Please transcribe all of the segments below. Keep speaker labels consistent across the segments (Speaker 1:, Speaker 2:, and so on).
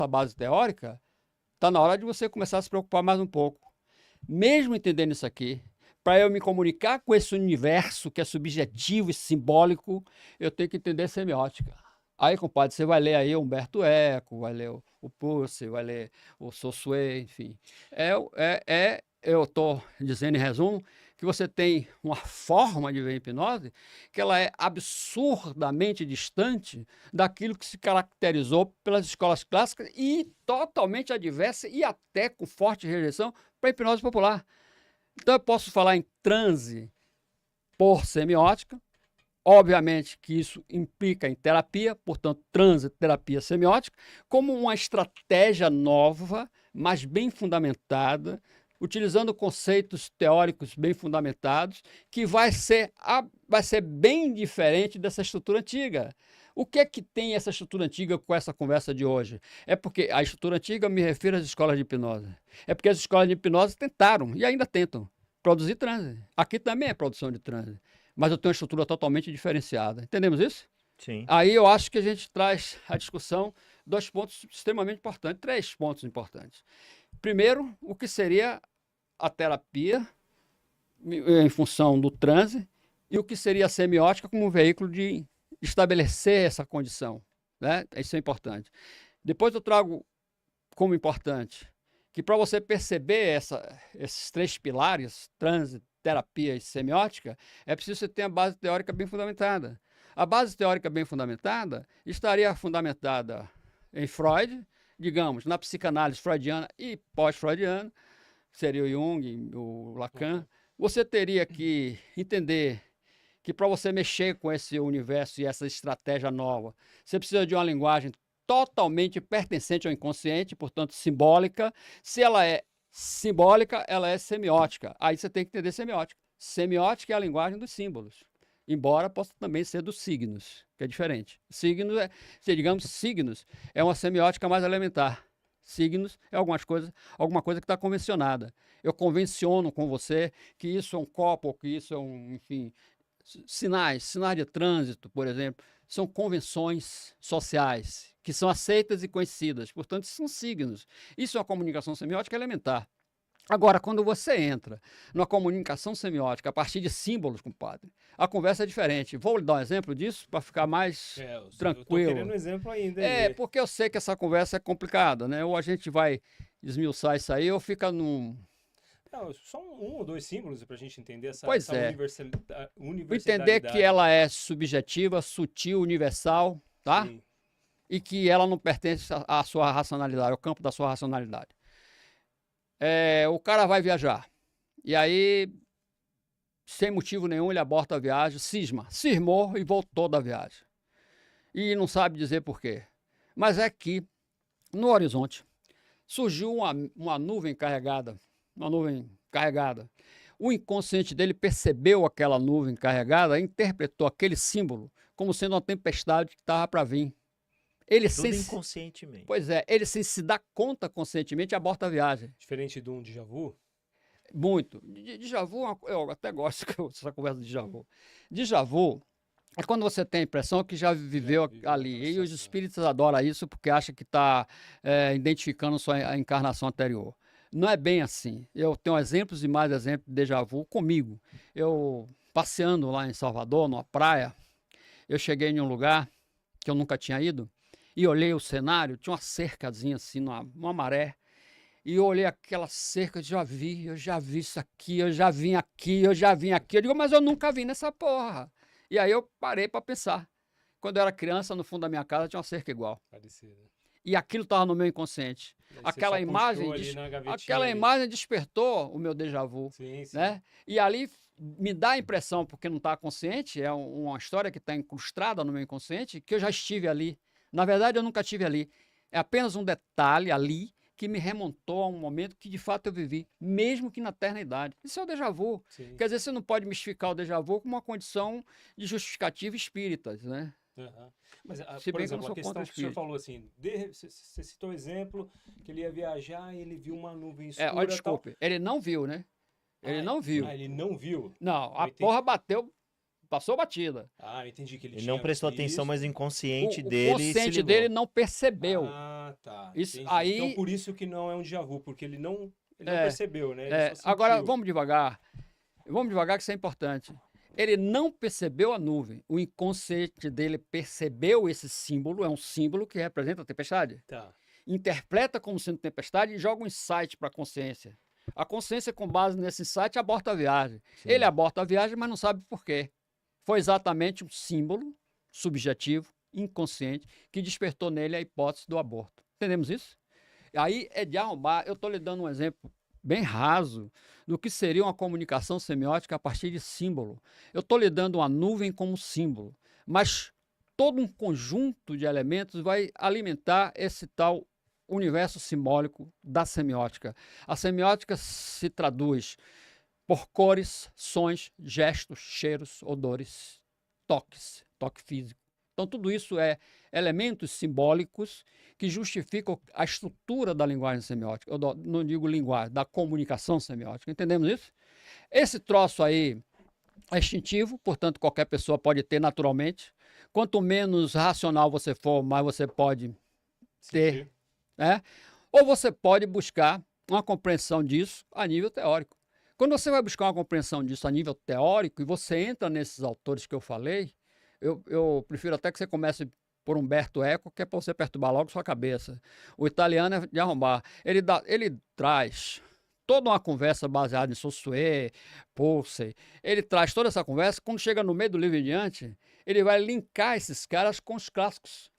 Speaker 1: essa base teórica, está na hora de você começar a se preocupar mais um pouco. Mesmo entendendo isso aqui, para eu me comunicar com esse universo que é subjetivo e simbólico, eu tenho que entender semiótica. Aí, compadre, você vai ler aí o Humberto Eco, vai ler o Pussy, vai ler o Sossuet, enfim. Eu estou dizendo em resumo que você tem uma forma de ver a hipnose que ela é absurdamente distante daquilo que se caracterizou pelas escolas clássicas e totalmente adversa e até com forte rejeição para a hipnose popular. Então eu posso falar em transe por semiótica, obviamente que isso implica em terapia, portanto, transe, terapia semiótica, como uma estratégia nova, mas bem fundamentada, utilizando conceitos teóricos bem fundamentados, que vai ser bem diferente dessa estrutura antiga. O que é que tem essa estrutura antiga com essa conversa de hoje? É porque a estrutura antiga me refiro às escolas de hipnose. É porque as escolas de hipnose tentaram, e ainda tentam, produzir transe. Aqui também é produção de transe. Mas eu tenho uma estrutura totalmente diferenciada. Entendemos isso?
Speaker 2: Sim.
Speaker 1: Aí eu acho que a gente traz à discussão 2 pontos extremamente importantes, 3 pontos importantes. Primeiro, o que seria a terapia em função do transe e o que seria a semiótica como um veículo de estabelecer essa condição, né? Isso é importante. Depois eu trago como importante que para você perceber esses 3 pilares, transe, terapia e semiótica, é preciso você ter a base teórica bem fundamentada. A base teórica bem fundamentada estaria fundamentada em Freud, digamos, na psicanálise freudiana e pós-freudiana, seria o Jung, o Lacan. Você teria que entender que para você mexer com esse universo e essa estratégia nova, você precisa de uma linguagem totalmente pertencente ao inconsciente, portanto simbólica. Se ela é simbólica, ela é semiótica. Aí você tem que entender semiótica. Semiótica é a linguagem dos símbolos, embora possa também ser dos signos, que é diferente. Signos digamos, signos é uma semiótica mais elementar. Signos é alguma coisa que está convencionada. Eu convenciono com você que isso é um copo, ou que isso é enfim, sinais de trânsito, por exemplo, são convenções sociais que são aceitas e conhecidas, portanto, são signos. Isso é uma comunicação semiótica elementar. Agora, quando você entra numa comunicação semiótica a partir de símbolos, compadre, a conversa é diferente. Vou lhe dar um exemplo disso para ficar mais
Speaker 2: Eu tô
Speaker 1: tranquilo.
Speaker 2: querendo um exemplo ainda.
Speaker 1: Porque eu sei que essa conversa é complicada, né? Ou a gente vai esmiuçar isso aí, ou fica num.
Speaker 2: Não, só um ou dois símbolos para a gente entender essa
Speaker 1: Pois é.
Speaker 2: universalidade.
Speaker 1: Entender que ela é subjetiva, sutil, universal, tá?
Speaker 2: Sim.
Speaker 1: E que ela não pertence à sua racionalidade, ao campo da sua racionalidade. O cara vai viajar. E aí, sem motivo nenhum, ele aborta a viagem, cismou e voltou da viagem. E não sabe dizer por quê. Mas é que, no horizonte, surgiu uma nuvem carregada. O inconsciente dele percebeu aquela nuvem carregada, interpretou aquele símbolo como sendo uma tempestade que estava para vir.
Speaker 2: Tudo inconscientemente.
Speaker 1: Pois é, ele sem se dar conta conscientemente aborta a viagem.
Speaker 2: Diferente de um déjà vu?
Speaker 1: Muito. Déjà vu, eu até gosto dessa conversa de déjà vu. Déjà vu é quando você tem a impressão que já viveu ali. E os espíritos adoram isso porque acham que está identificando sua encarnação anterior. Não é bem assim. Eu tenho exemplos e mais exemplos de déjà vu comigo. Eu, passeando lá em Salvador, numa praia, eu cheguei em um lugar que eu nunca tinha ido e olhei o cenário, tinha uma cercazinha assim, uma maré. E eu olhei aquela cerca, eu já vi isso aqui, eu já vim aqui. Eu digo, mas eu nunca vim nessa porra. E aí eu parei para pensar. Quando eu era criança, no fundo da minha casa tinha uma cerca igual.
Speaker 2: Parecido.
Speaker 1: E aquilo estava no meu inconsciente. Aquela imagem despertou o meu déjà vu.
Speaker 2: Sim, sim.
Speaker 1: Né? E ali me dá a impressão, porque não está consciente, é uma história que está incrustada no meu inconsciente, que eu já estive ali. Na verdade, eu nunca estive ali. É apenas um detalhe ali que me remontou a um momento que de fato eu vivi, mesmo que na terna idade. Isso é o déjà vu.
Speaker 2: Sim.
Speaker 1: Quer dizer, você não pode mistificar o déjà vu como uma condição de justificativa espíritas, né?
Speaker 2: Uhum. Mas,
Speaker 1: Se
Speaker 2: por
Speaker 1: bem que eu
Speaker 2: exemplo,
Speaker 1: não sou
Speaker 2: a questão
Speaker 1: contra
Speaker 2: que o senhor
Speaker 1: espírito.
Speaker 2: falou assim, você citou o exemplo que ele ia viajar e ele viu uma nuvem escura.
Speaker 1: Olha, desculpe, ele não viu, né? Ele não viu.
Speaker 2: Ele não viu?
Speaker 1: Não, a porra bateu passou batida.
Speaker 2: Ah, entendi que ele
Speaker 3: Ele
Speaker 2: tinha
Speaker 3: não prestou
Speaker 2: visto.
Speaker 3: atenção, mas o inconsciente
Speaker 1: O
Speaker 3: dele se
Speaker 1: consciente
Speaker 3: ligou.
Speaker 1: dele não percebeu.
Speaker 2: Ah, tá.
Speaker 1: Isso
Speaker 2: Entendi.
Speaker 1: aí-
Speaker 2: Então por isso que não é um déjà vu, porque ele não
Speaker 1: É,
Speaker 2: percebeu, né? Ele só
Speaker 1: Agora,
Speaker 2: sentiu.
Speaker 1: vamos devagar. Vamos devagar, que isso é importante. Ele não percebeu a nuvem. O inconsciente dele percebeu esse símbolo, é um símbolo que representa a tempestade.
Speaker 2: Tá.
Speaker 1: Interpreta como sendo tempestade e joga um insight para a consciência. A consciência, com base nesse insight, aborta a viagem. Ele aborta a viagem, mas não sabe por quê. Foi exatamente um símbolo subjetivo, inconsciente, que despertou nele a hipótese do aborto. Entendemos isso? Aí é de arrombar. Eu estou lhe dando um exemplo bem raso do que seria uma comunicação semiótica a partir de símbolo. Eu estou lhe dando uma nuvem como símbolo, mas todo um conjunto de elementos vai alimentar esse tal universo simbólico da semiótica. A semiótica se traduz por cores, sons, gestos, cheiros, odores, toque físico. Então, tudo isso é elementos simbólicos que justificam a estrutura da linguagem semiótica. Eu não digo linguagem, da comunicação semiótica. Entendemos isso? Esse troço aí é instintivo, portanto, qualquer pessoa pode ter naturalmente. Quanto menos racional você for, mais você pode ter. Né? Ou você pode buscar uma compreensão disso a nível teórico. Quando você vai buscar uma compreensão disso a nível teórico e você entra nesses autores que eu falei, eu prefiro até que você comece por Umberto Eco, que é para você perturbar logo sua cabeça. O italiano é de arrombar. Ele traz toda uma conversa baseada em Saussure, Poussey. Ele traz toda essa conversa. Quando chega no meio do livro em diante, ele vai linkar esses caras com os clássicos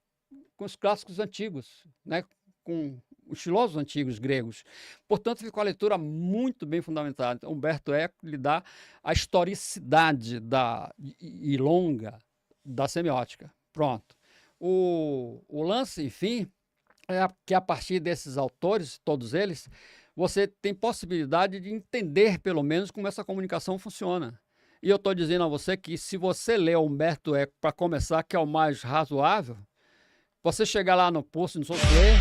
Speaker 1: antigos, né? Com os filósofos antigos gregos. Portanto, ficou a leitura muito bem fundamentada. Então, Umberto Eco lhe dá a historicidade e longa da semiótica. Pronto. O lance, enfim, é que a partir desses autores, todos eles, você tem possibilidade de entender, pelo menos, como essa comunicação funciona. E eu estou dizendo a você que, se você ler Umberto Eco, para começar, que é o mais razoável, você chegar lá no posto de Saussure,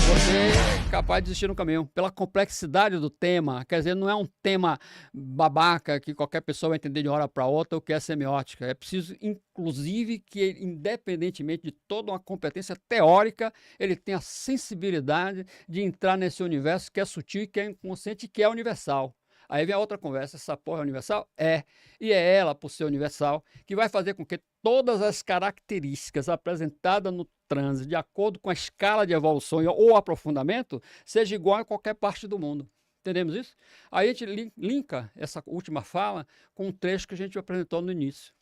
Speaker 1: você é capaz de desistir no caminho, pela complexidade do tema. Quer dizer, não é um tema babaca que qualquer pessoa vai entender de uma hora para outra o que é semiótica. É preciso, inclusive, que ele, independentemente de toda uma competência teórica, ele tenha a sensibilidade de entrar nesse universo que é sutil e que é inconsciente e que é universal. Aí vem a outra conversa, essa porra é universal? É. E é ela, por ser universal, que vai fazer com que todas as características apresentadas no transe, de acordo com a escala de evolução ou aprofundamento, seja igual em qualquer parte do mundo. Entendemos isso? Aí a gente linka essa última fala com um trecho que a gente apresentou no início.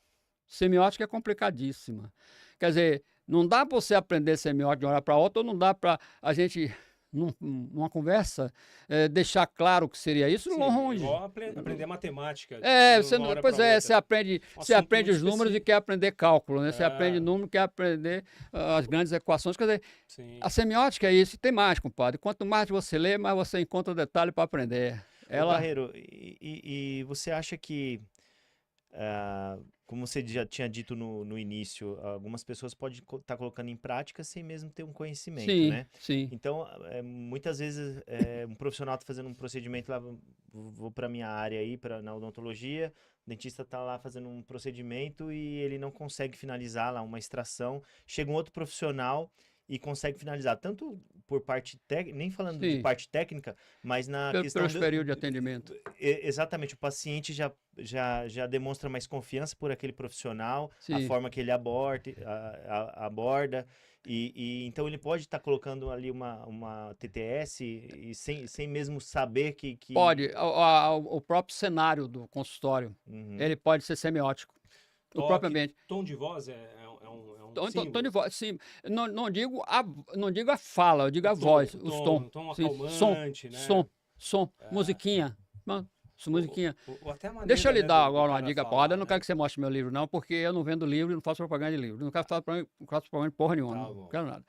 Speaker 1: Semiótica é complicadíssima. Quer dizer, não dá para você aprender semiótica de uma hora para outra, ou não dá para a gente, numa conversa, deixar claro o que seria isso.
Speaker 2: Sim,
Speaker 1: longe.
Speaker 2: igual aprender matemática.
Speaker 1: Você aprende os números e quer aprender cálculo, né? Você
Speaker 2: É.
Speaker 1: aprende número e quer aprender as grandes equações. Quer dizer,
Speaker 2: Sim.
Speaker 1: a semiótica é isso, e tem mais, compadre. Quanto mais você lê, mais você encontra detalhe para aprender.
Speaker 3: Ô, Barreiro, e você acha que, como você já tinha dito no início, algumas pessoas podem estar colocando em prática sem mesmo ter um conhecimento,
Speaker 1: Sim,
Speaker 3: né?
Speaker 1: sim.
Speaker 3: Então, muitas vezes, um profissional está fazendo um procedimento lá, vou para minha área aí, na odontologia, o dentista está lá fazendo um procedimento e ele não consegue finalizar lá uma extração, chega um outro profissional e consegue finalizar, tanto por parte técnica, nem falando de
Speaker 1: Sim.
Speaker 3: parte técnica, mas na questão
Speaker 1: Pelos períodos de atendimento.
Speaker 3: Exatamente, o paciente já demonstra mais confiança por aquele profissional, a
Speaker 1: Sim.
Speaker 3: forma que ele aborda, e então ele pode estar colocando ali uma TTS e sem mesmo saber que...
Speaker 1: Pode. O próprio cenário do consultório,
Speaker 3: Uhum.
Speaker 1: ele pode ser semiótico. O próprio ambiente.
Speaker 2: Tom de voz é um
Speaker 1: Tom
Speaker 2: símbolo?
Speaker 1: de voz, sim. Não digo a fala, eu digo a voz, os tons.
Speaker 2: Tom
Speaker 1: Sim,
Speaker 2: acalmante, né?
Speaker 1: Som, musiquinha. Musiquinha.
Speaker 2: Até a maneira,
Speaker 1: Deixa eu lhe
Speaker 2: né,
Speaker 1: dar
Speaker 2: do
Speaker 1: agora uma
Speaker 2: cara
Speaker 1: dica
Speaker 2: falar,
Speaker 1: porrada. Eu não
Speaker 2: né?
Speaker 1: quero que você mostre meu livro, não, porque eu não vendo livro e não faço propaganda de livro. Não quero fazer propaganda de porra nenhuma.
Speaker 2: Tá
Speaker 1: Não
Speaker 2: bom.
Speaker 1: quero nada.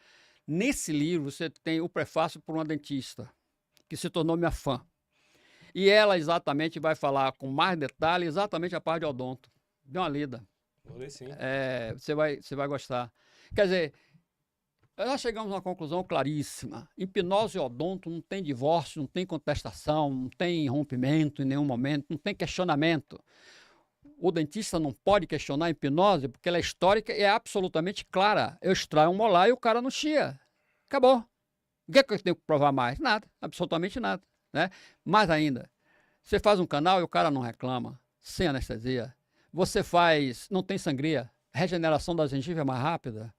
Speaker 1: Nesse livro, você tem o prefácio por uma dentista, que se tornou minha fã. E ela exatamente vai falar com mais detalhe exatamente a parte de odonto. Dê uma lida.
Speaker 2: Vou ler sim.
Speaker 1: Você vai gostar. Quer dizer, nós chegamos a uma conclusão claríssima. Hipnose e odonto não tem divórcio, não tem contestação, não tem rompimento em nenhum momento, não tem questionamento. o dentista não pode questionar a hipnose porque ela é histórica e é absolutamente clara. Eu extraio um molar e o cara não chia. Acabou. O que é que eu tenho que provar mais? Nada, absolutamente nada, né? Mais ainda, você faz um canal e o cara não reclama, sem anestesia. Você faz, não tem sangria, regeneração da gengiva é mais rápida.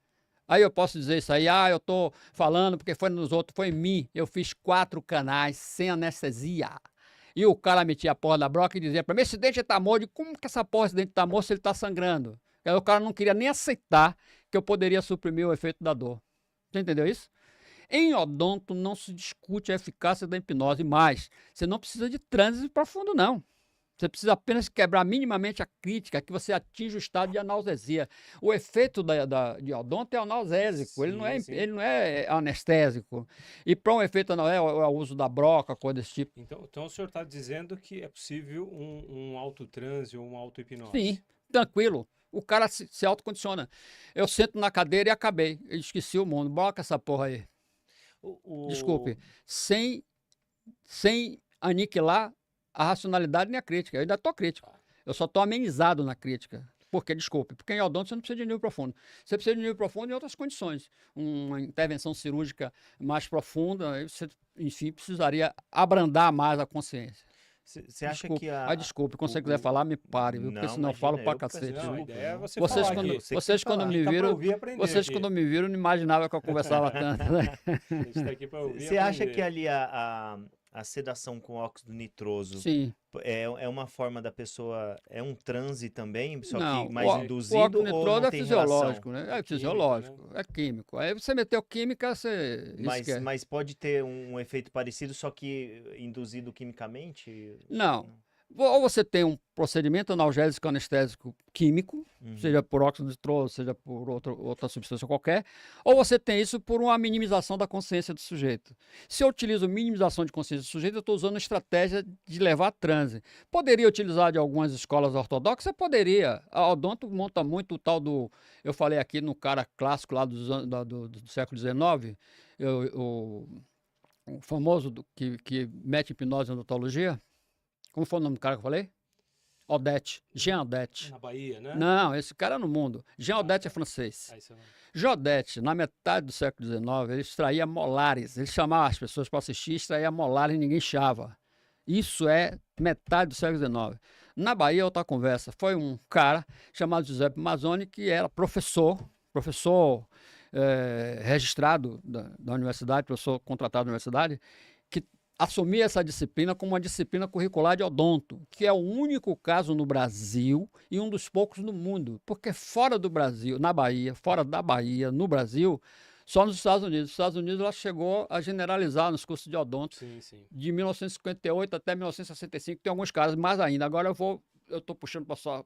Speaker 1: Aí eu posso dizer isso aí, eu tô falando porque foi nos outros, foi em mim. Eu fiz 4 canais sem anestesia. E o cara metia a porra da broca e dizia pra mim, esse dente tá morto. Como que essa porra, esse dente tá morto se ele tá sangrando? Aí o cara não queria nem aceitar que eu poderia suprimir o efeito da dor. Você entendeu isso? Em odonto não se discute a eficácia da hipnose, mas você não precisa de transe profundo, não. Você precisa apenas quebrar minimamente a crítica, que você atinge o estado de analgesia. O efeito de odonto é analgésico, ele não é anestésico. E para um efeito analgésico é o uso da broca, coisa desse tipo.
Speaker 2: Então o senhor está dizendo que é possível um autotranse ou uma auto-hipnose?
Speaker 1: Sim, tranquilo. O cara se autocondiciona. Eu sento na cadeira e acabei. Eu esqueci o mundo. Broca essa porra aí. Desculpe. Sem aniquilar a racionalidade nem a crítica. Eu ainda estou crítico. Eu só estou amenizado na crítica. Por quê? Desculpe. Porque em odonto você não precisa de nível profundo. Você precisa de nível profundo em outras condições. Uma intervenção cirúrgica mais profunda, aí você, enfim, precisaria abrandar mais a consciência.
Speaker 3: Você acha
Speaker 1: Desculpe.
Speaker 3: que
Speaker 1: Desculpe, quando você quiser falar, me pare, viu? Porque
Speaker 3: Não,
Speaker 1: senão eu falo
Speaker 3: imagina,
Speaker 1: pra
Speaker 3: eu que
Speaker 1: cacete.
Speaker 3: peço
Speaker 2: Não, a
Speaker 3: desculpa,
Speaker 2: ideia é
Speaker 3: não.
Speaker 2: você
Speaker 1: Vocês
Speaker 2: falar
Speaker 1: quando,
Speaker 2: aqui.
Speaker 1: vocês quando
Speaker 3: falar.
Speaker 1: me
Speaker 2: Tá pra
Speaker 1: viram,
Speaker 2: ouvir e aprender
Speaker 1: vocês
Speaker 2: aqui.
Speaker 1: quando me viram não imaginavam que eu conversava tanto, né?
Speaker 2: A gente tá aqui para ouvir e
Speaker 3: Você acha
Speaker 2: aprender.
Speaker 3: que ali a sedação com óxido nitroso
Speaker 1: Sim.
Speaker 3: é uma forma da pessoa, é um transe também, só
Speaker 1: Não,
Speaker 3: que mais
Speaker 1: o
Speaker 3: induzido
Speaker 1: óxido
Speaker 3: ou
Speaker 1: nitroso
Speaker 3: não
Speaker 1: é
Speaker 3: tem
Speaker 1: fisiológico,
Speaker 3: relação?
Speaker 1: né? É
Speaker 2: É químico,
Speaker 1: fisiológico, é químico. Aí você meteu química, você esquece.
Speaker 3: Mas pode ter um efeito parecido, só que induzido quimicamente?
Speaker 1: Não. Ou você tem um procedimento analgésico anestésico químico,
Speaker 3: Uhum.
Speaker 1: seja por óxido nitroso, seja por outra substância qualquer, ou você tem isso por uma minimização da consciência do sujeito. Se eu utilizo minimização de consciência do sujeito, eu estou usando a estratégia de levar a transe. Poderia utilizar de algumas escolas ortodoxas? Poderia. A odonto monta muito o tal do... Eu falei aqui no cara clássico lá do século XIX, o famoso que mete hipnose em odontologia. Como foi o nome do cara que eu falei? Odete. Jean Odete.
Speaker 2: Na Bahia, né?
Speaker 1: Não, esse cara é no mundo. Jean Odete é francês.
Speaker 2: Aí você não...
Speaker 1: Jean Odete, na metade do século XIX, ele extraía molares. Ele chamava as pessoas para assistir, extraía molares e ninguém chava. Isso é metade do século XIX. Na Bahia, outra conversa. Foi um cara chamado Giuseppe Mazzoni, que era professor registrado da universidade, professor contratado da universidade, que assumir essa disciplina como uma disciplina curricular de odonto, que é o único caso no Brasil e um dos poucos no mundo, porque fora do Brasil, na Bahia, fora da Bahia, no Brasil, só nos Estados Unidos. Nos Estados Unidos ela chegou a generalizar nos cursos de odonto de 1958 até 1965, tem alguns casos mais ainda. Agora eu estou puxando para sua